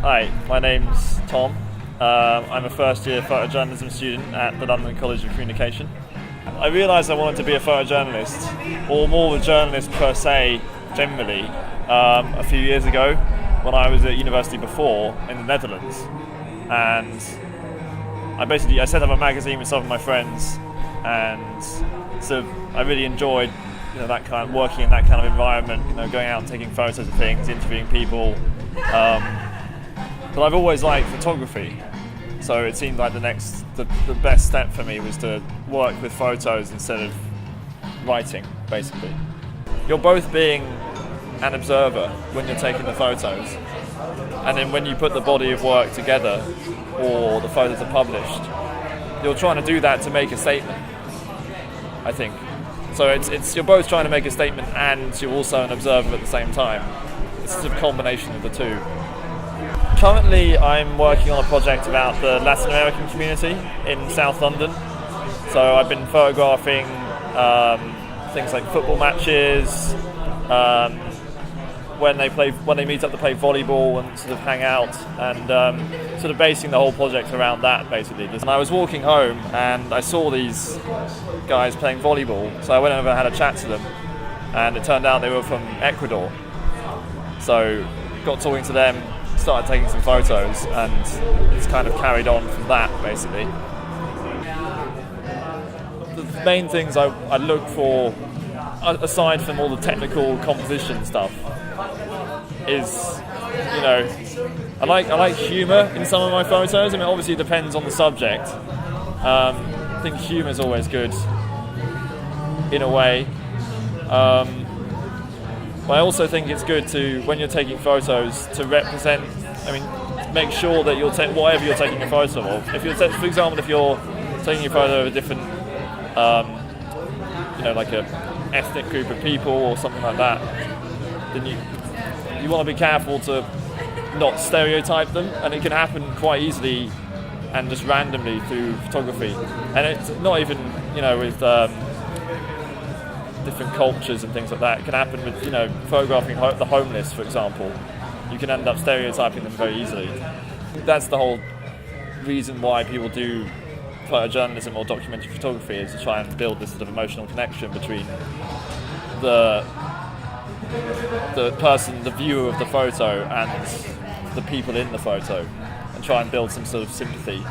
Hi, my name's Tom. I'm a first year photojournalism student at the London College of Communication. I realised I wanted to be a photojournalist, or more of a journalist per se, generally, a few years ago when I was at university before in the Netherlands. And I set up a magazine with some of my friends, and so I really enjoyed working in that kind of environment, going out and taking photos of things, interviewing people. But I've always liked photography, so it seemed like the best step for me was to work with photos instead of writing, basically. You're both being an observer when you're taking the photos, and then when you put the body of work together or the photos are published, you're trying to do that to make a statement, I think. So it's you're both trying to make a statement and you're also an observer at the same time. It's a combination of the two. Currently I'm working on a project about the Latin American community in South London. So I've been photographing things like football matches, when they meet up to play volleyball and sort of hang out, and sort of basing the whole project around that, basically. And I was walking home and I saw these guys playing volleyball, so I went over and had a chat to them, and it turned out they were from Ecuador. So got talking to them, started taking some photos, and it's kind of carried on from that, basically. The main things I look for, aside from all the technical composition stuff, is, I like humour in some of my photos. I mean, obviously it depends on the subject. I think humour is always good, in a way. But I also think it's good to, when you're taking photos, to represent, make sure that you're whatever you're taking a photo of. If you're, for example, if you're taking a photo of a different, like a ethnic group of people or something like that, then you want to be careful to not stereotype them, and it can happen quite easily and just randomly through photography. And it's not even, with different cultures and things like that. It can happen with, photographing the homeless, for example. You can end up stereotyping them very easily. That's the whole reason why people do photojournalism or documentary photography, is to try and build this sort of emotional connection between the person, the viewer of the photo, and the people in the photo, and try and build some sort of sympathy.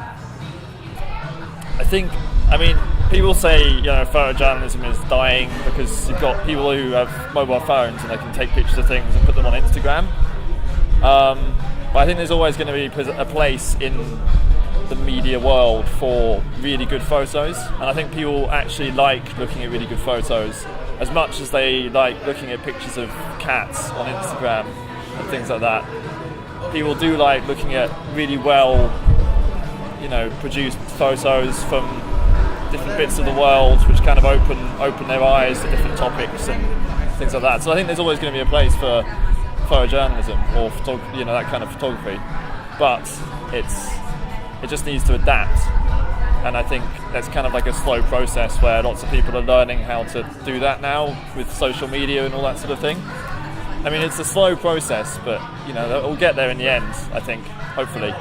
People say, photojournalism is dying because you've got people who have mobile phones and they can take pictures of things and put them on Instagram. But I think there's always going to be a place in the media world for really good photos, and I think people actually like looking at really good photos as much as they like looking at pictures of cats on Instagram and things like that. People do like looking at really well, produced photos from different bits of the world, which kind of open their eyes to different topics and things like that. So I think there's always going to be a place for photojournalism or that kind of photography, but it just needs to adapt. And I think that's kind of like a slow process where lots of people are learning how to do that now with social media and all that sort of thing. It's a slow process, but we'll get there in the end, I think, hopefully.